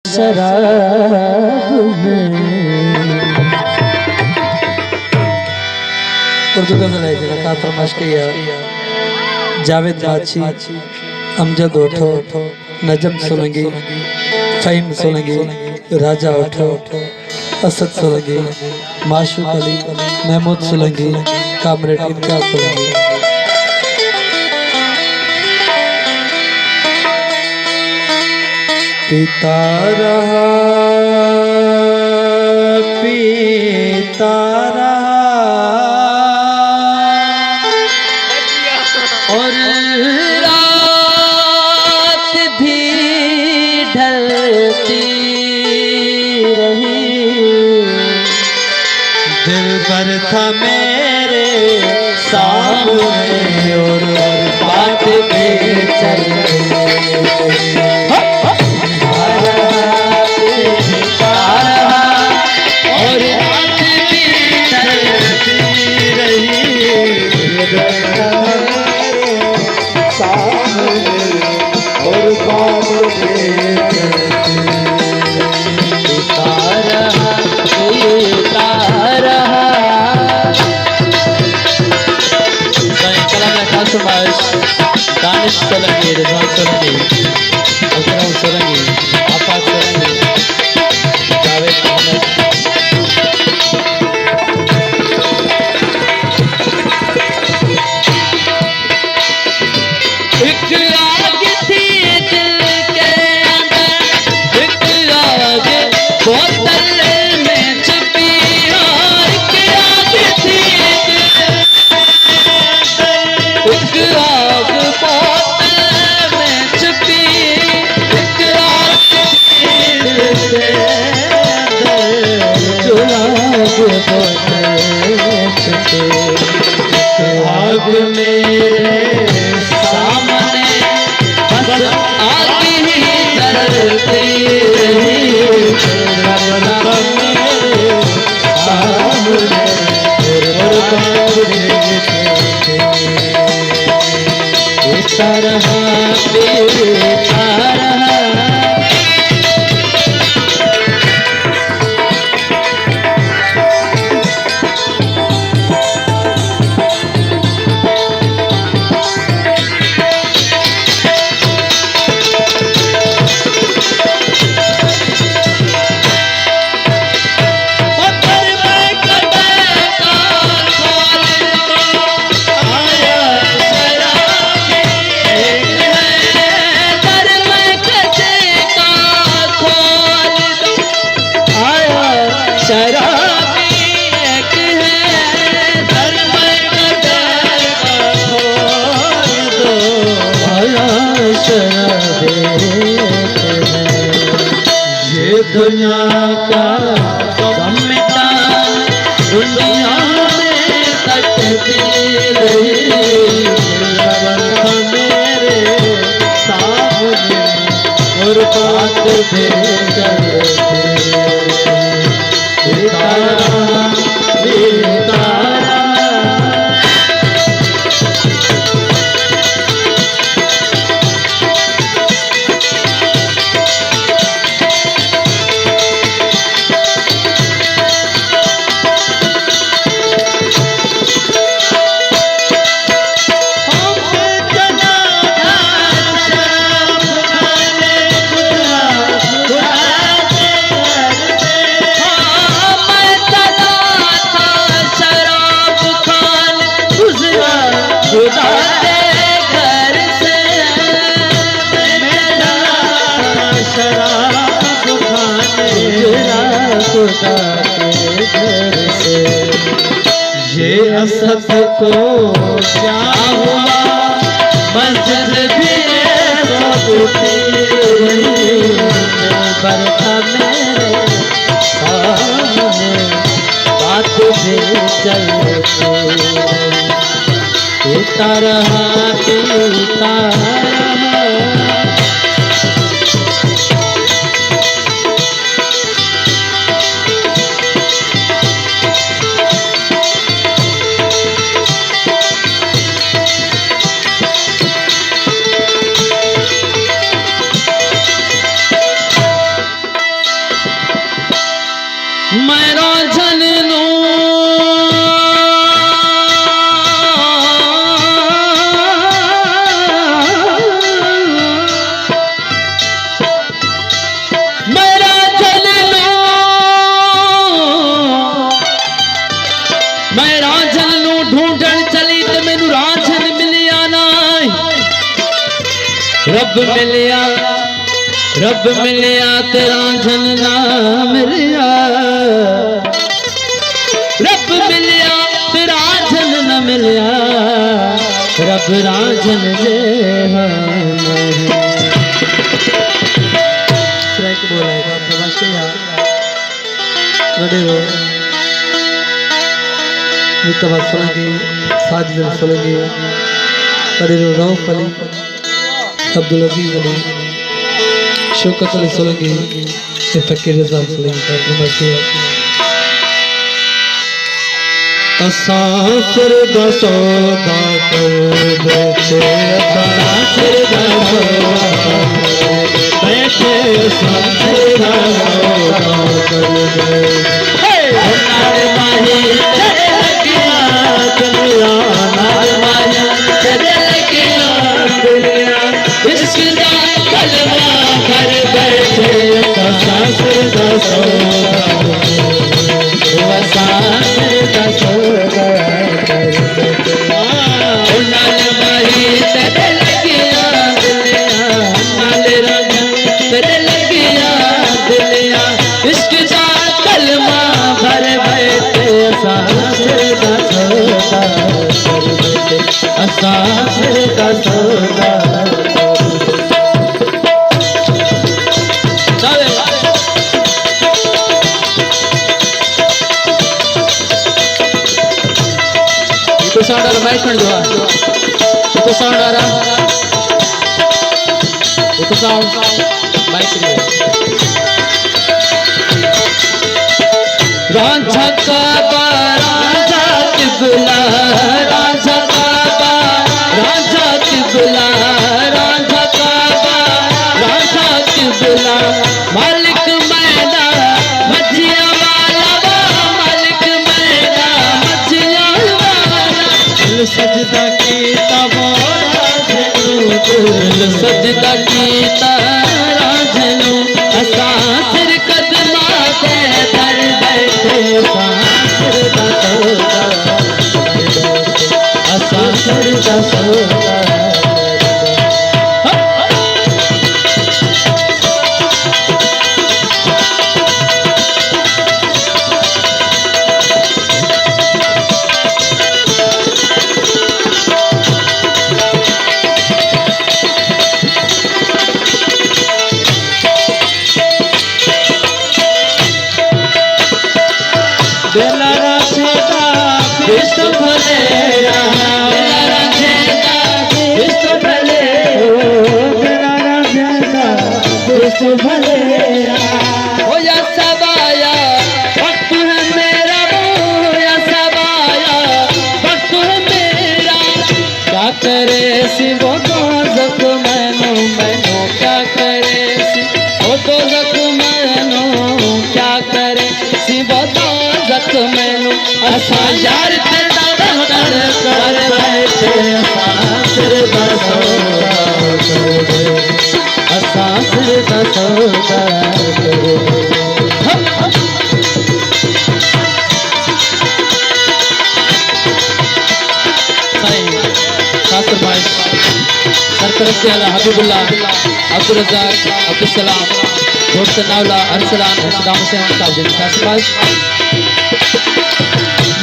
शराब में। उर्दू गजल है जरा का फरमाइश किया जावेद बाची, अमजद उठो, नजम सोलंगी, फहीम सोलंगी, राजा उठो, असद सोलंगी, माशूक अली, महमूद सोलंगी, कामरेड इम्तियाज सोलंगी। पीता रहा पीता रहा और रात भी ढलती रही। दिल पर था मेरे सामने और बात भी चल रही। और रात भी ढलती रही। सामने और बात भी चलती। पीता रहा पीता रहा। दानिश सोलंकी, रिजवान सोलंकी, अकरम सोलंकी, आफाक सोलंकी, जावेद अहमद। एक आग थी दिल के अंदर, एक आग बोतल में छुपी। एक आग थी एक आग बोतल में छुपी। एक आग दिल के अंदर जो आग बोतल में छुपी। आग मेरे सामने बस आग ही जलती रही। मेरे सामने और बात भी चलती। पीता रहा पीता रहा। ये दुनिया का गम मिटा दुनिया में कटती रही। मेरे सामने और बात भी चलती। पीता रहा पीता रहा। ये असद को क्या हुआ मस्जिद भी टूटी। बरखा मेरे सामने बात भी चलती। पीता रहा पीता रहा। रब मिलिया तेरा जन ना मिलिया, रब मिलिया तेरा जन ना मिलिया, रब राजन जे श्रेक बोलाएगा प्रभाष के यहाँ नडे रो मितवा सोलंगी साजिद सोलंगी नडे रो रऊफ अली अब्दुल अजीज अली शौकत अली सोलंगी फकीर रज़ा सोलंगी का नमस्ते। असां सिर दा सौदा कर बैठे, असां सिर दा सौदा बैठे, असां सिर दा सौदा कर बैठे। नाल माही तेरे लगिया दुनिया, नाल माही तेरे लगिया दुनिया, इश्क दा कलमा कर बैठे, असां सिर दा सौदा साउंड आ रहा माइक कर दो, तो साउंड आ रहा, तो साउंड माइक कर दो। रांझा काबा रांझा तिबला, रांझा काबा रांझा तिबला, रांझा काबा रांझा तिबला, मालिक मैदा मछिया वाला, मालिक मैदा मछिया सजदा कीता सजदा कीता राजनू, असां सिर कदमा ते दर बैठे, असां सिर दा सौदा हो या सबाया वक्त है मेरा, या सबाया वक्त है मेरा, क्या करे सी वो तो जख मैनू, मैनू क्या करे सी वो तो जख मैनू, क्या करे सी वो तो जख मैनू, असा यार तेरा कर बैठे, असा सिर दा सौदा असां सिर दा सौदा करो। सरपरस्ती आला हबीबुल्लाह, अब्दुल रज़ाक, अब्दुल सलाम, दोस्त नावला, अरसलान, सदाम हुसैन साहब जी शाबाश।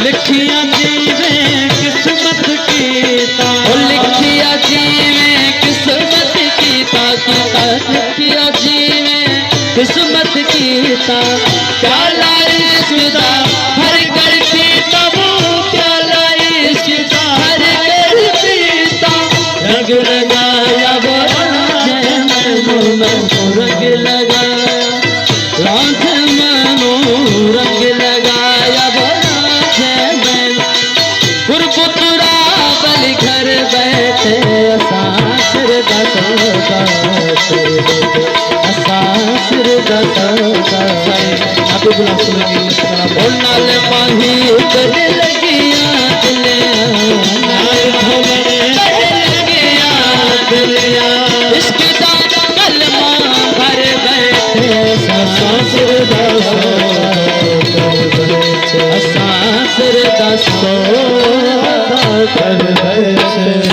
लिखिया जीवे किस्मत कीता, लिखिया जीवे किस्मत कीता, लिखिया जीवे किस्मत कीता, प्याला इश्क दा हर कर पीता, वो प्याला इश्क दा हर कर पीता, रंग लगाया वो रांझे मैनू, मैनू रंग लगाया रांझे मैनू, रंग लगाया वो रांझे मैनू, गुरपुत्रा बलि घर बैठे, असां सिर दा सौदा कर बैठे, असां सिर दा सौदा आप गुलाब सुनेंगे ओ नाल माही कर लगिया दिलिया इसके दांत कलमा भर बैठे सांसर दासो कर बैठे